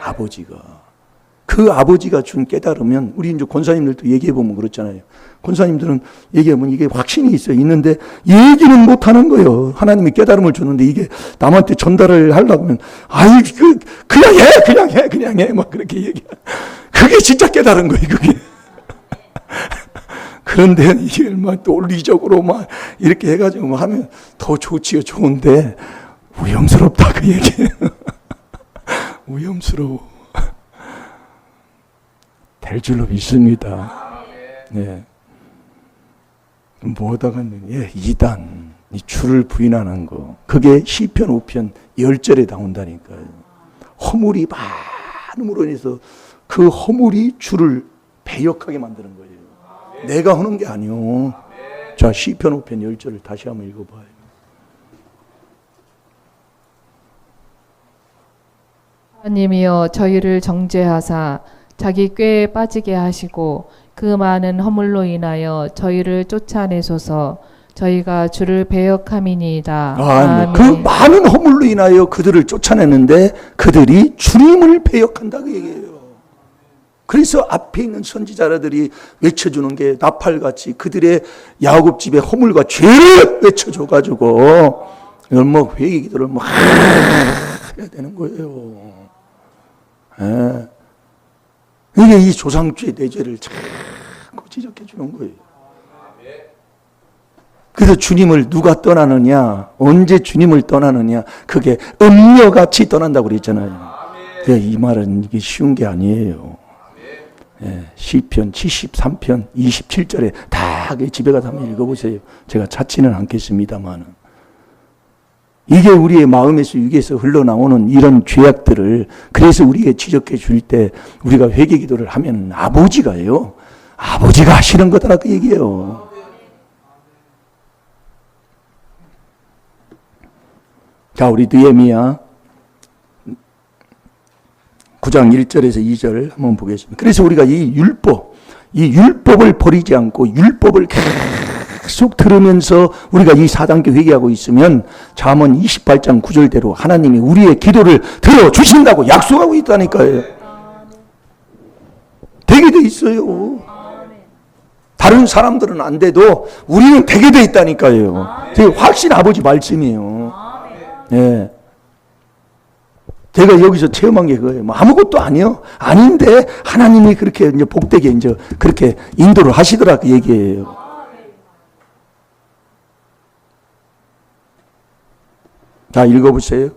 아버지가. 그 아버지가 준 깨달으면 우리 이제 권사님들도 얘기해 보면 그렇잖아요. 권사님들은 얘기하면 이게 확신이 있어요. 있는데 얘기는 못 하는 거예요. 하나님이 깨달음을 줬는데 이게 남한테 전달을 하려고 하면 그냥 해 막 그렇게 얘기해. 그게 진짜 깨달은 거예요. 그게. 그런데 이게 막 논리적으로 막 이렇게 해가지고 막 하면 더 좋지요. 좋은데 위험스럽다 그 얘기예요. 위험스러워. 될 줄로 믿습니다. 네. 뭐다가는 이단, 이 주를 부인하는 거. 그게 시편 5편 10절에 나온다니까요. 허물이 많음으로 인해서 그 허물이 주를 배역하게 만드는 거예요. 내가 하는 게 아니요. 자, 시편 5편 10절을 다시 한번 읽어봐요. 하나님이여 저희를 정죄하사 자기 꾀에 빠지게 하시고 그 많은 허물로 인하여 저희를 쫓아내소서. 저희가 주를 배역함이니이다. 아멘. 그 많은 허물로 인하여 그들을 쫓아내는데 그들이 주님을 배역한다 그 얘기예요. 그래서 앞에 있는 선지자들이 외쳐주는 게 나팔같이 그들의 야곱집의 허물과 죄를 외쳐줘가지고 이걸 뭐 회개 기도를 뭐 해야 되는 거예요. 예. 이게 이 조상주의 내죄를 자꾸 지적해 주는 거예요. 그래서 주님을 누가 떠나느냐, 언제 주님을 떠나느냐, 그게 음녀같이 떠난다고 그랬잖아요. 이 말은 이게 쉬운 게 아니에요. 시편 73편 27절에 다 집에 가서 한번 읽어보세요. 제가 찾지는 않겠습니다만 이게 우리의 마음에서 육에서 흘러나오는 이런 죄악들을 그래서 우리에게 지적해 줄 때 우리가 회개 기도를 하면 아버지가요. 아버지가 하시는 거더라 그 얘기예요. 자, 우리 느헤미야 9장 1절에서 2절 한번 보겠습니다. 그래서 우리가 이 율법을 버리지 않고 율법을 계속 들으면서 우리가 이 4단계 회개하고 있으면 잠언 28장 9절대로 하나님이 우리의 기도를 들어주신다고 약속하고 있다니까요. 되게 돼 있어요. 다른 사람들은 안 돼도 우리는 되게 돼 있다니까요. 되게 확신 아버지 말씀이에요. 예. 제가 여기서 체험한 게 그거예요. 뭐 아무것도 아니요. 아닌데 하나님이 그렇게 이제 복되게 이제 그렇게 인도를 하시더라 그 얘기예요. 자, 읽어보세요.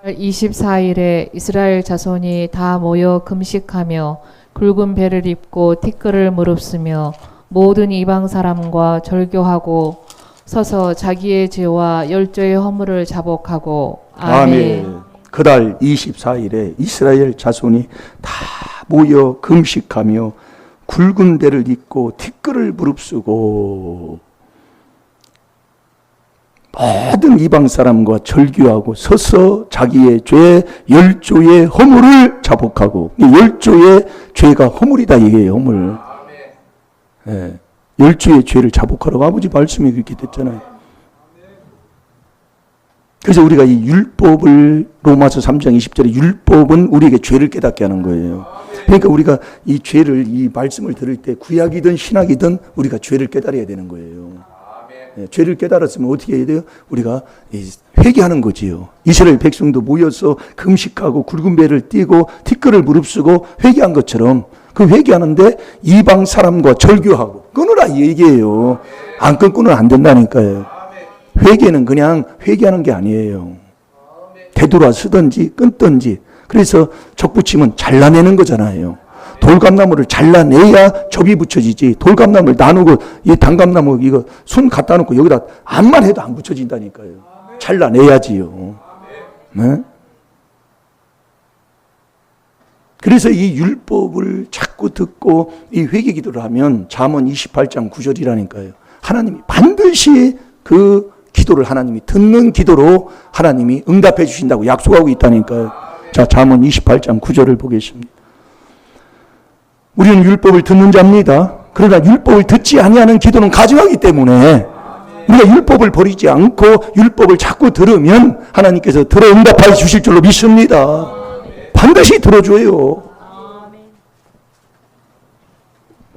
24일에 이스라엘 자손이 다 모여 금식하며 굵은 배를 입고 티끌을 무릅쓰며 모든 이방 사람과 절교하고 서서 자기의 죄와 열조의 허물을 자복하고 아멘. 그달 24일에 이스라엘 자손이 다 모여 금식하며 굵은 배를 입고 티끌을 무릅쓰고 모든 이방 사람과 절규하고 서서 자기의 죄 10조의 허물을 자복하고, 10조의 죄가 허물이다 이게요, 허물. 예, 10조의 죄를 자복하라고 아버지 말씀이 그렇게 됐잖아요. 그래서 우리가 이 율법을, 로마서 3장 20절에 율법은 우리에게 죄를 깨닫게 하는 거예요. 그러니까 우리가 이 죄를, 이 말씀을 들을 때 구약이든 신약이든 우리가 죄를 깨달아야 되는 거예요. 예, 죄를 깨달았으면 어떻게 해야 돼요? 우리가 회개하는 거지요. 이스라엘 백성도 모여서 금식하고 굵은 배를 띄고 티끌을 무릅쓰고 회개한 것처럼 그 회개하는데 이방 사람과 절규하고 끊으라 이 얘기예요. 안 끊고는 안 된다니까요. 회개는 그냥 회개하는 게 아니에요. 되돌아 쓰든지 끊든지. 그래서 적붙이면 잘라내는 거잖아요. 돌감나무를 잘라내야 접이 붙여지지. 돌감나무를 나누고 이 단감나무 이거 손 갖다 놓고 여기다 암만 해도 안 붙여진다니까요. 잘라내야지요. 네? 그래서 이 율법을 자꾸 듣고 이 회개 기도를 하면 잠언 28장 9절이라니까요. 하나님이 반드시 그 기도를 하나님이 듣는 기도로 하나님이 응답해 주신다고 약속하고 있다니까요. 자, 잠언 28장 9절을 보겠습니다. 우리는 율법을 듣는 자입니다. 그러나 율법을 듣지 아니하는 기도는 가증하기 때문에 우리가 율법을 버리지 않고 율법을 자꾸 들으면 하나님께서 들어 응답해 주실 줄로 믿습니다. 반드시 들어줘요.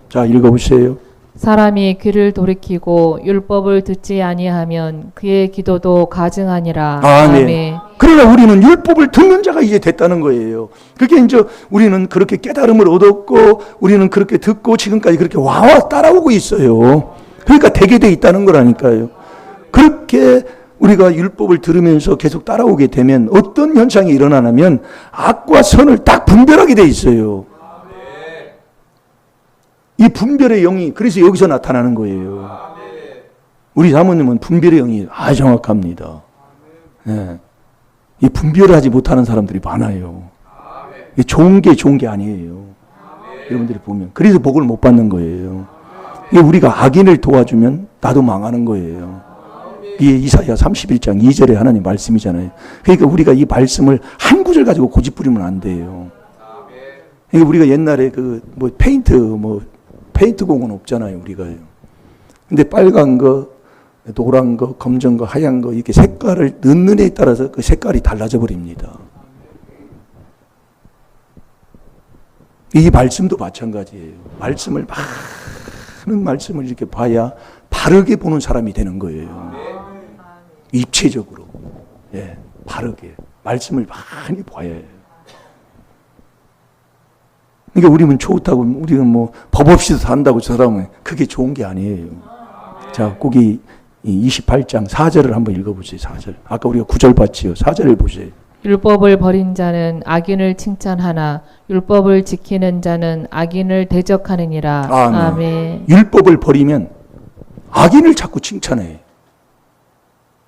자, 읽어보세요. 사람이 귀를 돌이키고 율법을 듣지 아니하면 그의 기도도 가증하니라. 아멘. 그러나 우리는 율법을 듣는 자가 이제 됐다는 거예요. 그게 이제 우리는 그렇게 깨달음을 얻었고 우리는 그렇게 듣고 지금까지 그렇게 와와 따라오고 있어요. 그러니까 되게 돼 있다는 거라니까요. 그렇게 우리가 율법을 들으면서 계속 따라오게 되면 어떤 현상이 일어나냐면 악과 선을 딱 분별하게 돼 있어요. 이 분별의 영이 그래서 여기서 나타나는 거예요. 우리 사모님은 분별의 영이 아주 정확합니다. 네. 이 분별을 하지 못하는 사람들이 많아요. 이게 좋은 게 아니에요. 여러분들이 보면 그래서 복을 못 받는 거예요. 이게 우리가 악인을 도와주면 나도 망하는 거예요. 이게 이사야 31장 2절에 하나님 말씀이잖아요. 그러니까 우리가 이 말씀을 한 구절 가지고 고집부리면 안 돼요. 그러니까 우리가 옛날에 페인트 공은 없잖아요, 우리가요. 근데 빨간 거, 노란 거, 검정 거, 하얀 거, 이렇게 색깔을 넣는 애에 따라서 그 색깔이 달라져 버립니다. 이 말씀도 마찬가지예요. 많은 말씀을 이렇게 봐야 바르게 보는 사람이 되는 거예요. 입체적으로. 예, 바르게. 말씀을 많이 봐야 해요. 그러니까 우리는 좋다고, 우리는 법 없이도 산다고 저 사람은 그게 좋은 게 아니에요. 자, 거기 28장 4절을 한번 읽어보세요. 4절. 아까 우리가 9절 봤지요. 4절을 보세요. 율법을 버린 자는 악인을 칭찬하나 율법을 지키는 자는 악인을 대적하느니라. 아멘. 아멘. 율법을 버리면 악인을 자꾸 칭찬해.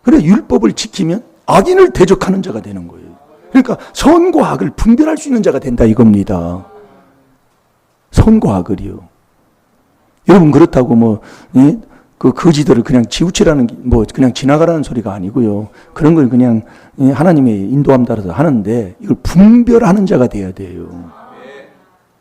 그래, 율법을 지키면 악인을 대적하는 자가 되는 거예요. 그러니까 선과 악을 분별할 수 있는 자가 된다 이겁니다. 선과 악을요. 여러분 그렇다고 그 거지들을 그냥 치우치라는 그냥 지나가라는 소리가 아니고요. 그런 걸 그냥 하나님의 인도함 따라서 하는데 이걸 분별하는 자가 돼야 돼요.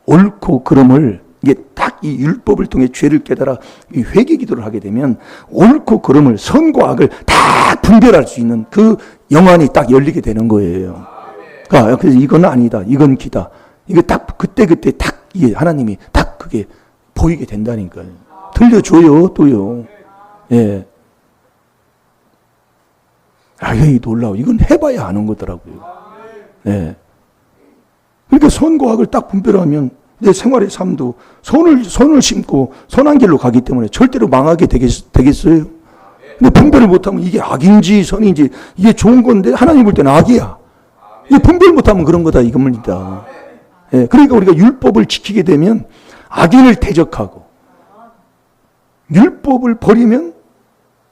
옳고 그름을 이게 딱 이 율법을 통해 죄를 깨달아 이 회개 기도를 하게 되면 옳고 그름을 선과 악을 딱 분별할 수 있는 그 영안이 딱 열리게 되는 거예요. 그러니까 그래서 이건 아니다, 이건 기다. 이게 딱 그때 딱 이게 하나님이 딱 그게 보이게 된다니까요. 들려줘요, 또요. 예. 이 놀라워. 이건 해봐야 아는 거더라고요. 예. 그러니까 선과 악을 딱 분별하면 내 생활의 삶도 선을 심고 선한 길로 가기 때문에 절대로 망하게 되겠어요. 근데 분별을 못하면 이게 악인지 선인지 이게 좋은 건데 하나님 볼 때는 악이야. 이게 분별 못하면 그런 거다 이겁니다. 예. 그러니까 우리가 율법을 지키게 되면 악인을 대적하고 율법을 버리면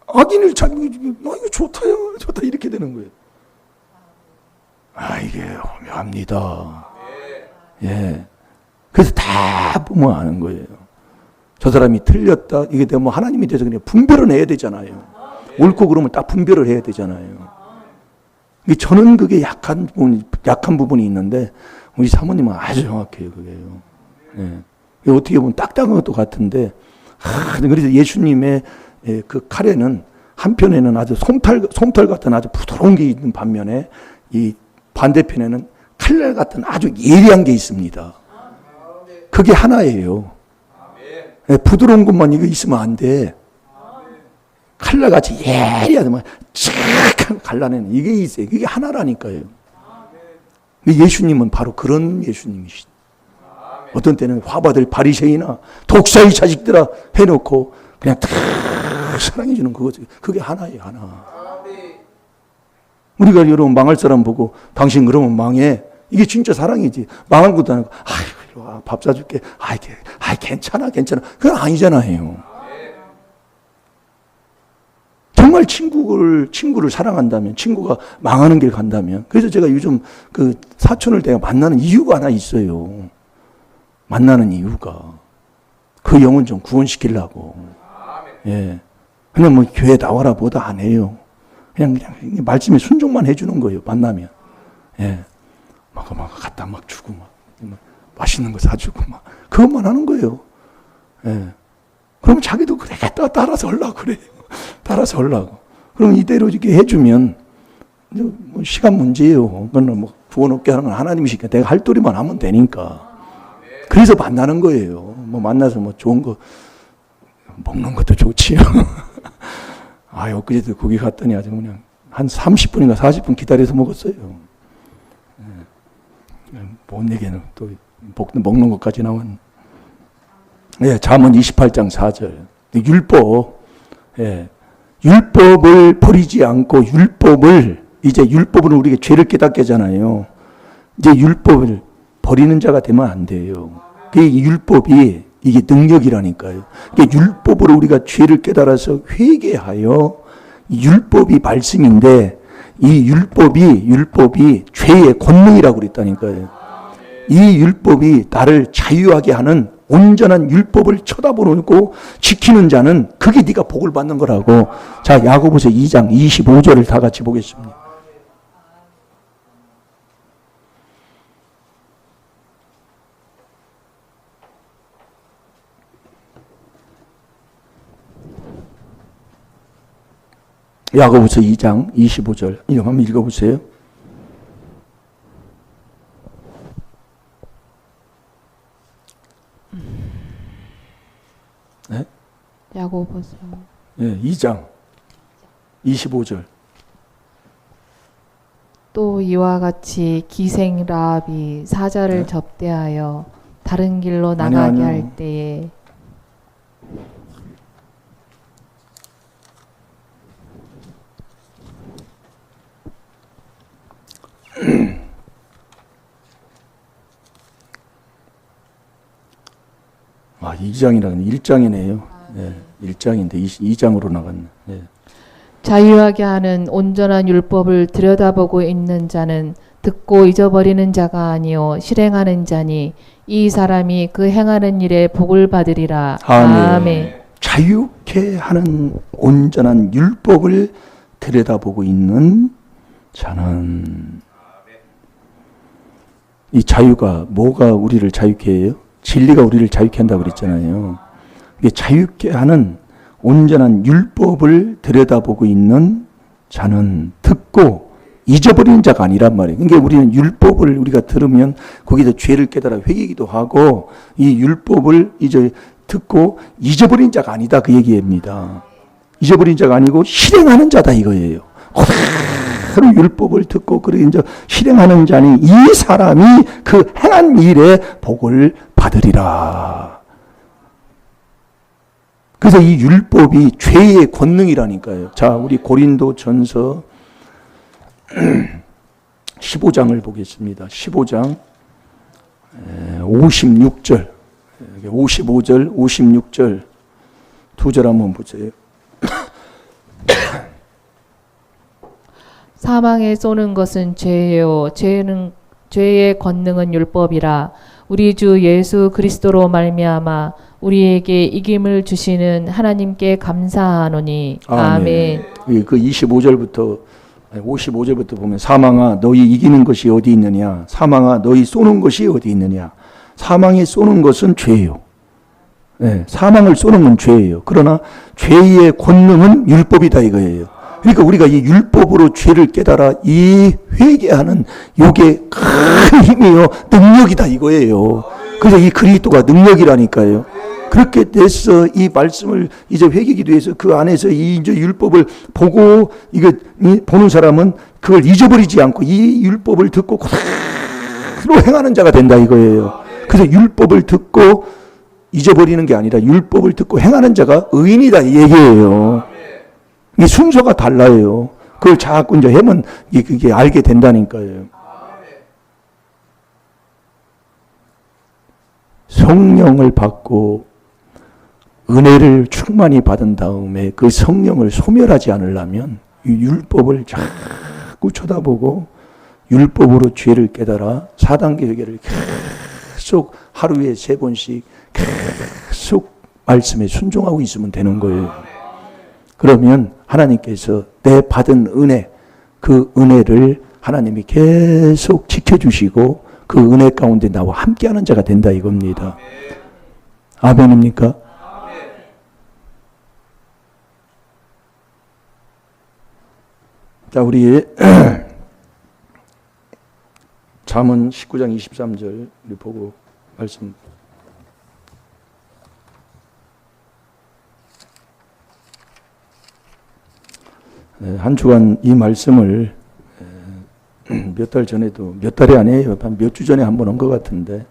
악인을 이거 좋다 이렇게 되는 거예요. 이게 오묘합니다. 예. 그래서 다 보면 아는 거예요. 저 사람이 틀렸다. 이게 되면 하나님이 돼서 그냥 분별을 해야 되잖아요. 옳고 그름을 딱 분별을 해야 되잖아요. 저는 그게 약한 부분이 있는데 우리 사모님은 아주 정확해요. 그게요. 예. 어떻게 보면 딱딱한 것도 같은데 그래서 예수님의 그 칼에는 한편에는 아주 솜털 같은 아주 부드러운 게 있는 반면에 이 반대편에는 칼날 같은 아주 예리한 게 있습니다. 그게 하나예요. 예, 부드러운 것만 이거 있으면 안 돼. 칼날같이 예리하더만 쫙 갈라내는 이게 있어요. 이게 하나라니까요. 예수님은 바로 그런 예수님이시죠. 어떤 때는 화받을 바리새인이나 독사의 자식들아 해놓고 그냥 다 사랑해주는 그거죠. 그게 하나예요, 하나. 우리가 여러분 망할 사람 보고 당신 그러면 망해. 이게 진짜 사랑이지. 망한 것도 아니고 아이고 이리 와, 밥 사줄게. 아이 괜찮아. 그건 아니잖아요. 정말 친구를 사랑한다면, 친구가 망하는 길 간다면. 그래서 제가 요즘 그 사촌을 내가 만나는 이유가 하나 있어요. 만나는 이유가. 그 영혼 좀 구원시키려고. 예. 그냥 뭐 교회 나와라 뭐다 안 해요. 그냥 말씀에 순종만 해주는 거예요. 만나면. 예. 막 갖다 막 주고 막 맛있는 거 사주고 막 그것만 하는 거예요. 예. 그러면 자기도 그래 따라서 하려고 그래요. 따라서 하려고. 그럼 이대로 이렇게 해주면 뭐 시간 문제예요. 그건 뭐 구원 얻게 하는 건 하나님이시니까 내가 할 도리만 하면 되니까. 그래서 만나는 거예요. 뭐 만나서 뭐 좋은 거 먹는 것도 좋지요. 아, 엊그제도 거기 갔더니 아주 그냥 한 30분인가 40분 기다려서 먹었어요. 뭔 얘기는 또 먹는 것까지 나온. 예, 잠언 28장 4절. 율법. 예. 율법을 버리지 않고 이제 율법은 우리가 죄를 깨닫게 하잖아요. 이제 율법을 버리는 자가 되면 안 돼요. 그 율법이 이게 능력이라니까요. 그러니까 율법으로 우리가 죄를 깨달아서 회개하여 율법이 말씀인데 이 율법이 죄의 권능이라고 그랬다니까요. 이 율법이 나를 자유하게 하는 온전한 율법을 쳐다보고 지키는 자는 그게 네가 복을 받는 거라고. 자, 야고보서 2장 25절을 다 같이 보겠습니다. 야고보서 2장 25절 이거 한번 읽어보세요. 네? 야고보서 네, 2장 25절. 또 이와 같이 기생 라합이 사자를 네? 접대하여 다른 길로 나가게 아니요. 할 때에 아, 2장이라는 1장이네요. 네, 1장인데 2장으로 나갔네. 네. 자유하게 하는 온전한 율법을 들여다보고 있는 자는 듣고 잊어버리는 자가 아니요 실행하는 자니 이 사람이 그 행하는 일에 복을 받으리라. 아멘. 자유케 하는 온전한 율법을 들여다보고 있는 자는. 이 자유가 뭐가 우리를 자유케 해요? 진리가 우리를 자유케 한다고 그랬잖아요. 이게 자유케 하는 온전한 율법을 들여다보고 있는 자는 듣고 잊어버리는 자가 아니란 말이에요. 그러니까 우리는 율법을 우리가 들으면 거기서 죄를 깨달아 회개기도 하고 이 율법을 이제 듣고 잊어버린 자가 아니다 그 얘기입니다. 잊어버린 자가 아니고 실행하는 자다 이거예요. 그대로 율법을 듣고 그래 이제 실행하는 자니 이 사람이 그 행한 일에 복을 받으리라. 그래서 이 율법이 죄의 권능이라니까요. 자, 우리 고린도전서 15장을 보겠습니다. 15장 56절, 55절, 56절 두 절 한번 보세요. 사망에 쏘는 것은 죄예요. 죄의 권능은 율법이라. 우리 주 예수 그리스도로 말미암아 우리에게 이김을 주시는 하나님께 감사하노니. 아멘. 그 25절부터 55절부터 보면 사망아 너희 이기는 것이 어디 있느냐, 사망아 너희 쏘는 것이 어디 있느냐. 사망이 쏘는 것은 죄예요. 네, 사망을 쏘는 건 죄예요. 그러나 죄의 권능은 율법이다 이거예요. 그러니까 우리가 이 율법으로 죄를 깨달아 이 회개하는 요게 큰 힘이요 능력이다 이거예요. 그래서 이 그리스도가 능력이라니까요. 그렇게 돼서 이 말씀을 이제 회개기도해서 그 안에서 이 이제 율법을 보고 이거 보는 사람은 그걸 잊어버리지 않고 이 율법을 듣고 그대로 행하는 자가 된다 이거예요. 그래서 율법을 듣고 잊어버리는 게 아니라 율법을 듣고 행하는 자가 의인이다 이 얘기예요. 이 순서가 달라요. 그걸 자꾸 이제 하면 그게 알게 된다니까요. 성령을 받고 은혜를 충만히 받은 다음에 그 성령을 소멸하지 않으려면 이 율법을 자꾸 쳐다보고 율법으로 죄를 깨달아 4단계 회개를 계속 하루에 3번씩 계속 말씀에 순종하고 있으면 되는 거예요. 그러면 하나님께서 내 받은 은혜, 그 은혜를 하나님이 계속 지켜주시고 그 은혜 가운데 나와 함께하는 자가 된다 이겁니다. 아멘입니까? 자, 우리 잠언 19장 23절 우리 보고 말씀. 한 주간 이 말씀을 몇 달 전에도, 몇 달이 아니에요. 한 몇 주 전에 한번 온 것 같은데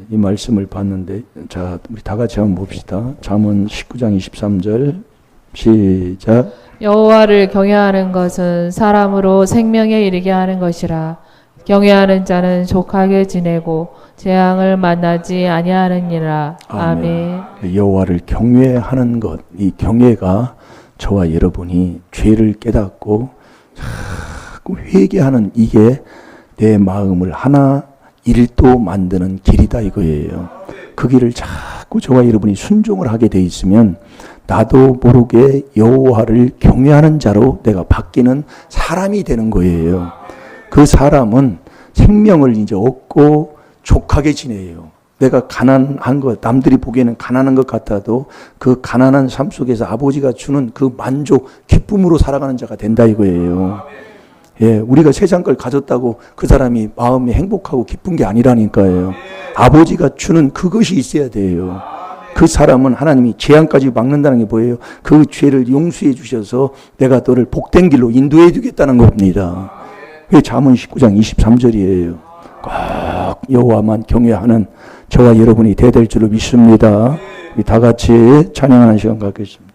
이 말씀을 봤는데, 자, 우리 다 같이 한번 봅시다. 잠언 19장 23절 시작. 여호와를 경외하는 것은 사람으로 생명에 이르게 하는 것이라. 경외하는 자는 족하게 지내고 재앙을 만나지 아니하느니라. 아멘. 여호와를 경외하는 것, 이 경외가 저와 여러분이 죄를 깨닫고 자꾸 회개하는 이게 내 마음을 하나 일도 만드는 길이다 이거예요. 그 길을 자꾸 저와 여러분이 순종을 하게 돼 있으면 나도 모르게 여호와를 경외하는 자로 내가 바뀌는 사람이 되는 거예요. 그 사람은 생명을 이제 얻고 족하게 지내요. 내가 가난한 것, 남들이 보기에는 가난한 것 같아도 그 가난한 삶 속에서 아버지가 주는 그 만족, 기쁨으로 살아가는 자가 된다 이거예요. 예, 우리가 세상 걸 가졌다고 그 사람이 마음이 행복하고 기쁜 게 아니라니까요. 아버지가 주는 그것이 있어야 돼요. 그 사람은 하나님이 재앙까지 막는다는 게 뭐예요? 그 죄를 용서해 주셔서 내가 너를 복된 길로 인도해 주겠다는 겁니다. 그게 잠언 19장 23절이에요. 꼭 여호와만 경외하는 저와 여러분이 되될 줄을 믿습니다. 우리 다 같이 찬양하는 시간 갖겠습니다.